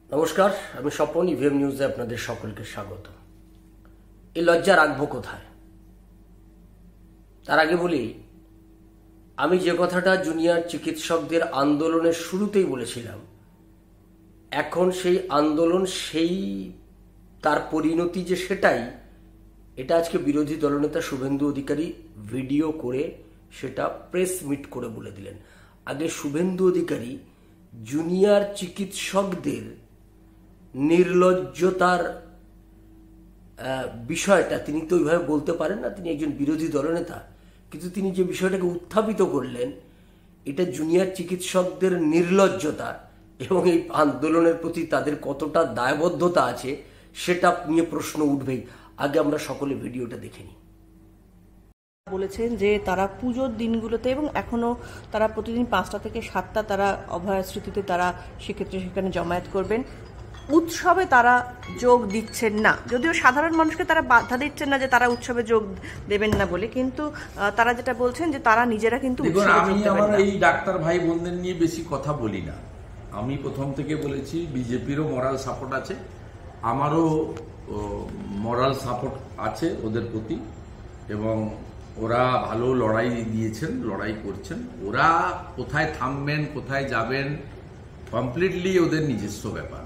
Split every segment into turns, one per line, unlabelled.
নমস্কার, আমি স্বপন। ইভিএম নিউজে আপনাদের সকলকে স্বাগত। এই লজ্জা রাখবো কোথায়? তার আগে বলি, আমি যে কথাটা জুনিয়র চিকিৎসকদের আন্দোলনের শুরুতেই বলেছিলাম, এখন সেই আন্দোলন তার পরিণতি যে সেটাই, এটা আজকে বিরোধী দলনেতা শুভেন্দু অধিকারী ভিডিও করে সেটা প্রেস মিট করে বলে দিলেন। আগে শুভেন্দু অধিকারী জুনিয়র চিকিৎসকদের নির্লজ্জতার বিষয়টা তিনি তো ওইভাবে বলতে পারেন না, তিনি একজন বিরোধী দলনেতা, কিন্তু তিনি যে বিষয়টাকে উত্থাপিত করলেন, এটা জুনিয়র চিকিৎসকদের নির্লজ্জতা এবং এই আন্দোলনের প্রতি তাদের কতটা দায়বদ্ধতা আছে সেটা নিয়ে প্রশ্ন উঠবেই। আগে আমরা সকলে ভিডিওটা দেখে নিই।
বলেছেন যে তারা পুজোর দিনগুলোতে এবং এখনো তারা প্রতিদিন 5টা থেকে 7টা তারা অভয়া স্মৃতিতে তারা সেখানে জমায়েত করবেন। উৎসবে তারা যোগ দিচ্ছেন না, যদিও সাধারণ মানুষকে তারা বাধা দিচ্ছেন না যে তারা উৎসবে যোগ দেবেন না বলে, কিন্তু তারা যেটা বলছেন যে তারা নিজেরা কিন্তু
আমি আমার এই ডাক্তার ভাই বোনদের নিয়ে বেশি কথা বলি না। আমি প্রথম থেকে বলেছি বিজেপিরও মরাল সাপোর্ট আছে, আমারও মরাল সাপোর্ট আছে ওদের প্রতি, এবং ওরা ভালো লড়াই দিয়েছেন, লড়াই করছেন। ওরা কোথায় থামবেন, কোথায় যাবেন, কমপ্লিটলি ওদের নিজস্ব ব্যাপার।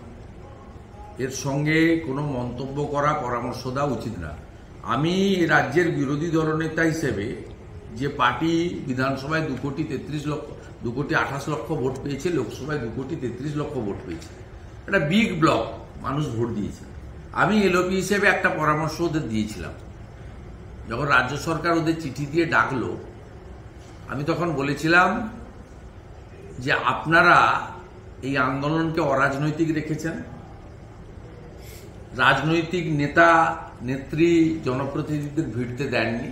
এর সঙ্গে কোনো মন্তব্য করা, পরামর্শ দেওয়া উচিত না। আমি রাজ্যের বিরোধী দলনেতা হিসেবে যে পার্টি বিধানসভায় 2 কোটি 28 লক্ষ ভোট পেয়েছে, লোকসভায় 2 কোটি 33 লক্ষ ভোট পেয়েছে, একটা বিগ ব্লক, মানুষ ভোট দিয়েছে। আমি এলওপি হিসেবে একটা পরামর্শ ওদের দিয়েছিলাম। যখন রাজ্য সরকার ওদের চিঠি দিয়ে ডাকলো, আমি তখন বলেছিলাম যে আপনারা এই আন্দোলনকে অরাজনৈতিক রেখেছেন, রাজনৈতিক নেতা নেত্রী জনপ্রতিনিধিদের ভিড়তে দেননি,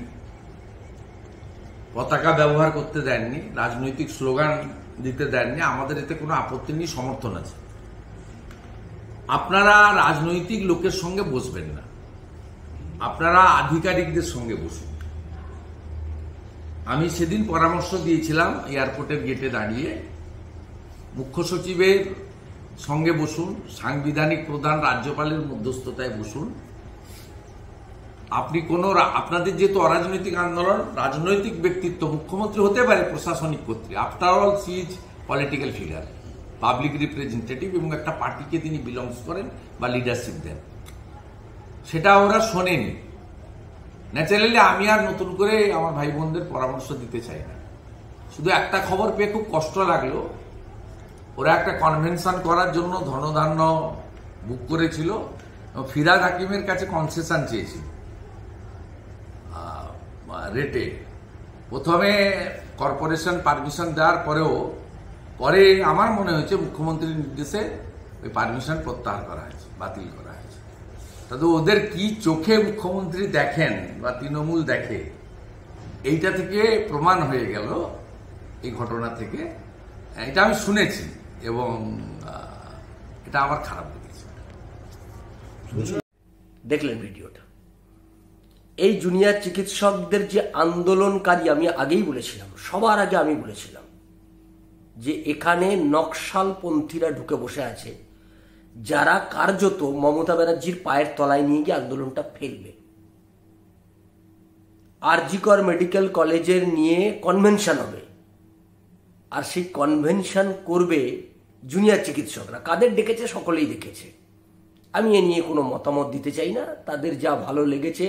পতাকা ব্যবহার করতে দেননি, রাজনৈতিক স্লোগান দিতে দেননি। আমাদের এতে কোনো আপত্তি নেই, সমর্থন আছে। আপনারা রাজনৈতিক লোকের সঙ্গে বসবেন না, আপনারা আধিকারিকদের সঙ্গে বসুন। আমি সেদিন পরামর্শ দিয়েছিলাম এয়ারপোর্টের গেটে দাঁড়িয়ে, মুখ্য সচিবের সঙ্গে বসুন, সাংবিধানিক প্রধান রাজ্যপালের মধ্যস্থতায় বসুন। আপনি আপনাদের যেহেতু অরাজনৈতিক আন্দোলন, রাজনৈতিক ব্যক্তিত্ব মুখ্যমন্ত্রী হতে পারে, প্রশাসনিক কর্তৃ, after all she is political figure, public representative, এবং একটা পার্টিকে তিনি বিলংস করেন বা লিডারশিপ দেন। সেটা ওরা শোনেনি। ন্যাচারালি আমি আর নতুন করে আমার ভাই বোনদের পরামর্শ দিতে চাই না। শুধু একটা খবর পেয়ে খুব কষ্ট লাগলো, ওরা একটা কনভেনশন করার জন্য ধনধান্য বুক করেছিল, ফিরহাদ হাকিমের কাছে কনসেশন চেয়েছিল রেটে। প্রথমে কর্পোরেশন পারমিশন দেওয়ার পরে আমার মনে হয়েছে মুখ্যমন্ত্রীর নির্দেশে ওই পারমিশন প্রত্যাহার করা হয়েছে, বাতিল করা হয়েছে। তাতে ওদের কি চোখে মুখ্যমন্ত্রী দেখেন বা তৃণমূল দেখে, এইটা থেকে প্রমাণ হয়ে গেল এই ঘটনা থেকে। এটা আমি শুনেছি এবং এটা আমার খারাপ লেগেছে।
দেখলেন ভিডিওটা? এই জুনিয়র চিকিৎসকদের যে আন্দোলনকারী, আমি আগেই বলেছিলাম, সবার আগে আমি বলেছিলাম যে এখানে নকশালপন্থীরা ঢুকে বসে আছে, যারা কার্যত মমতা ব্যানার্জির পায়ের তলায় নিয়ে গিয়ে আন্দোলনটা ফেলবে। আরজি কর মেডিকেল কলেজের নিয়ে কনভেনশন হবে, আর সেই কনভেনশন করবে জুনিয়র চিকিৎসকরা। কাদের ডেকেছে সকলেই দেখেছে, আমি এ নিয়ে কোনো মতামত দিতে চাই না। তাদের যা ভালো লেগেছে,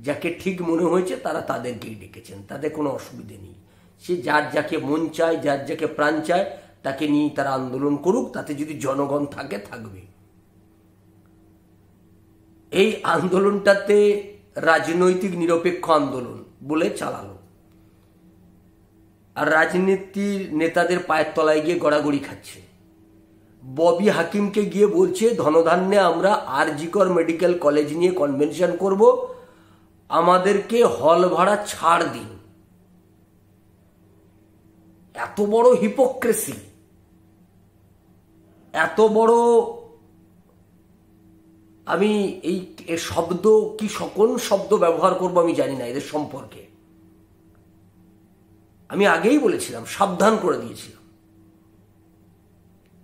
যাকে ঠিক মনে হয়েছে, তারা তাদেরকেই ডেকেছেন, তাদের কোনো অসুবিধে নেই। সে যার যাকে মন চায়, যার যাকে প্রাণ চায়, তাকে নিয়ে তারা আন্দোলন করুক, তাতে যদি জনগণ থাকবে। এই আন্দোলনটাতে রাজনৈতিক নিরপেক্ষ আন্দোলন বলে চালালো, আর রাজনীতির নেতাদের পায়ের তলায় গিয়ে গড়াগড়ি খাচ্ছে। ববি হাকিমকে গিয়ে বলছে ধনধান্যে আমরা আরজি কর মেডিকেল কলেজ নিয়ে কনভেনশন করব, আমাদেরকে হল ভাড়া ছাড় দিন। এত বড় হিপোক্রেসি, এত বড়, আমি এই শব্দ কি কোন শব্দ ব্যবহার করবো আমি জানি না এদের সম্পর্কে। আমি আগেই বলেছিলাম, সাবধান করে দিয়েছিলাম।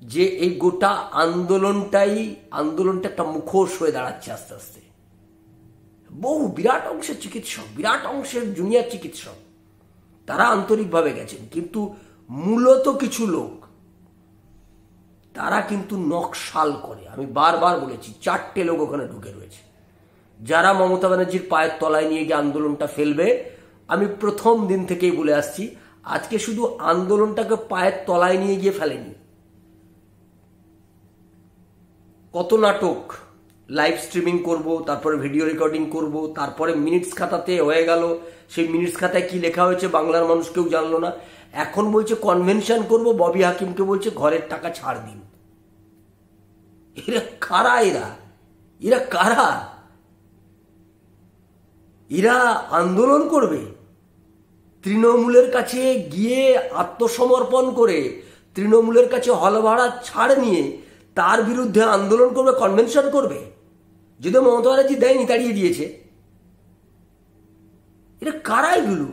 যে এই গোটা আন্দোলনটা একটা মুখোশ হয়ে দাঁড়াচ্ছে আস্তে আস্তে। বহু বিরাট অংশের চিকিৎসক, বিরাট অংশের জুনিয়র চিকিৎসক তারা আন্তরিকভাবে গেছেন, কিন্তু মূলত কিছু লোক তারা কিন্তু নকশাল করে। আমি বারবার বলেছি, 4টে লোক ওখানে ঢুকে রয়েছে যারা মমতা ব্যানার্জির পায়ের তলায় নিয়ে গিয়ে আন্দোলনটা ফেলবে। আমি প্রথম দিন থেকেই বলে আসছি, আজকে শুধু আন্দোলনটাকে পায়ের তলায় নিয়ে গিয়ে ফেলেনি, কত নাটক লাইভ স্ট্রিমিং করব, তারপরে ভিডিও রেকর্ডিং করব, তারপরে মিনিটস খাতাতে হয়ে গেল। সেই মিনিটস খাতায় কি লেখা হয়েছে বাংলার মানুষ কেউ জানলো না। এখন বলছে কনভেনশন করব, ববি হাকিমকে বলছে ঘরের টাকা ছাড় দিন। এরা কারা? এরা কারা? এরা আন্দোলন করবে? তৃণমূলের কাছে গিয়ে আত্মসমর্পণ করে, তৃণমূলের কাছে হল ভাড়া ছাড় নিয়ে তার বিরুদ্ধে আন্দোলন করবে, কনভেনশন করবে? যদিও মমতা ব্যানার্জি দেয়নি, তাড়িয়ে দিয়েছে। এটা কারা এগুলো?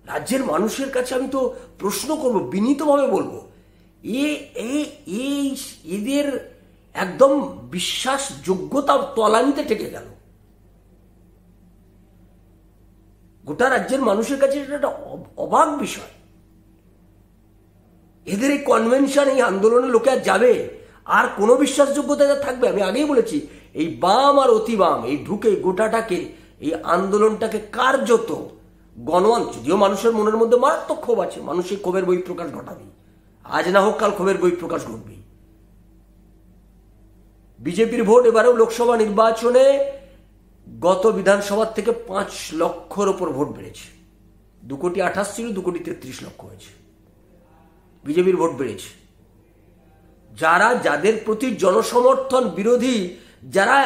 রাজ্যের মানুষের কাছে আমি তো প্রশ্ন করব, বিনীতভাবে বলবো, এদের একদম বিশ্বাসযোগ্যতা তলানিতে ঠেকে গেল। গোটা রাজ্যের মানুষের কাছে এটা একটা অবাক বিষয়। এদের এই কনভেনশন, এই আন্দোলনে লোকে আর যাবে? আর কোনো বিশ্বাসযোগ্যতা থাকবে? আমি আগেই বলেছি, এই বাম আর অতি বাম এই ঢুকে গোটাটাকে, এই আন্দোলনটাকে কার্যত যদিও মানুষের মনের মধ্যে মারাত্মক ক্ষোভ আছে, মানুষ এই ক্ষোভের বহিঃপ্রকাশ ঘটাবেই, আজ না হোক কাল ক্ষোভের বহিঃপ্রকাশ ঘটবেই। বিজেপির ভোট এবারেও লোকসভা নির্বাচনে গত বিধানসভার থেকে 5 লক্ষর ওপর ভোট বেড়েছে। 2,28,00,000 ছিল, 2,33,00,000 হয়েছে। বিজেপির ভোট বেড়েছে। যাদের প্রতি জনসমর্থন বিরোধী, যারা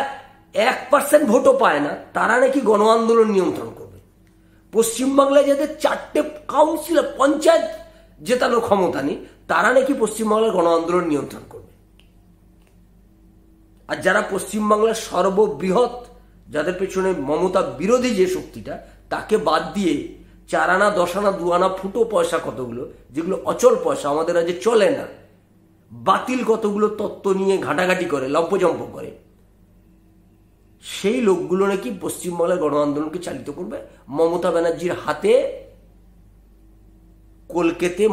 1% ভোটও পায় না, তারা নাকি গণ আন্দোলন নিয়ন্ত্রণ করবে। পশ্চিমবাংলায় যাদের 4টে কাউন্সিলর, পঞ্চায়েত জেতানোর ক্ষমতা নেই, তারা নাকি পশ্চিমবাংলার গণ আন্দোলন নিয়ন্ত্রণ করবে। আর যারা পশ্চিমবাংলার সর্ববৃহৎ, যাদের পেছনে মমতা বিরোধী যে শক্তিটা, তাকে বাদ দিয়ে 4 আনা 10 আনা 2 আনা ফুটো পয়সা কতগুলো, যেগুলো অচল পয়সা, আমাদের রাজ্যে চলে না, বাতিল কতগুলো তত্ত্ব নিয়ে ঘাটাঘাটি করে, লম্পজম্প করে, সেই লোকগুলো নাকি পশ্চিমবাংলার গণ আন্দোলনকে চালিত করবে। মমতা ব্যানার্জির হাতে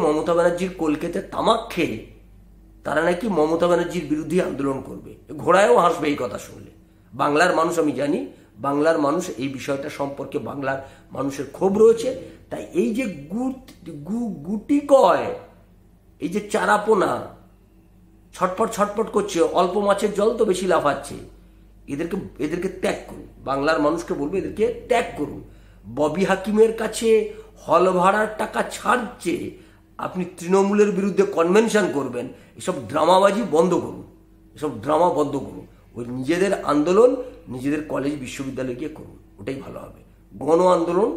মমতা ব্যানার্জির কলকেতে তামাক খেয়ে তারা নাকি মমতা ব্যানার্জির বিরুদ্ধে আন্দোলন করবে। ঘোড়ায়ও হাসবে এই কথা শুনলে। বাংলার মানুষ, আমি জানি বাংলার মানুষ এই বিষয়টা সম্পর্কে, বাংলার মানুষের ক্ষোভ রয়েছে। তাই এই যে গুটি কয়, এই যে চারাপোনা ছটফট করছে, অল্প মাছের জল তো বেশি লাফাচ্ছে, এদেরকে ত্যাগ করুন। বাংলার মানুষকে বলবো, এদেরকে ত্যাগ করুন। ববি হাকিমের কাছে হল ভাড়ার টাকা ছাড়ছে, আপনি তৃণমূলের বিরুদ্ধে কনভেনশন করবেন, এসব ড্রামাবাজি বন্ধ করুন, এসব ড্রামা বন্ধ করুন। ওই নিজেদের আন্দোলন নিজেদের কলেজ বিশ্ববিদ্যালয়ে গিয়ে করুন, ওটাই ভালো হবে। গণ আন্দোলন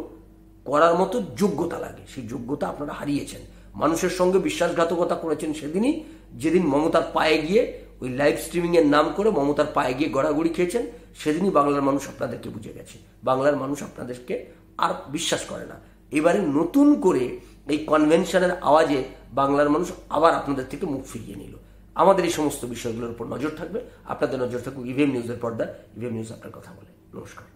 করার মতো যোগ্যতা লাগে, সেই যোগ্যতা আপনারা হারিয়েছেন। মানুষের সঙ্গে বিশ্বাসঘাতকতা করেছেন সেদিনই, যেদিন মমতার পায়ে গিয়ে ওই লাইভ স্ট্রিমিংয়ের নাম করে মমতার পায়ে গিয়ে গড়াগড়ি খেয়েছেন। সেদিনই বাংলার মানুষ আপনাদেরকে বুঝে গেছে। বাংলার মানুষ আপনাদেরকে আর বিশ্বাস করে না। এবারে নতুন করে এই কনভেনশনের আওয়াজে বাংলার মানুষ আবার আপনাদের থেকে মুখ ফিরিয়ে নিল। আমাদের এই সমস্ত বিষয়গুলোর উপর নজর থাকবে, আপনাদের নজর থাকুক ইভিএম নিউজের পর্দা। ইভিএম নিউজ আপনার কথা বলে। নমস্কার।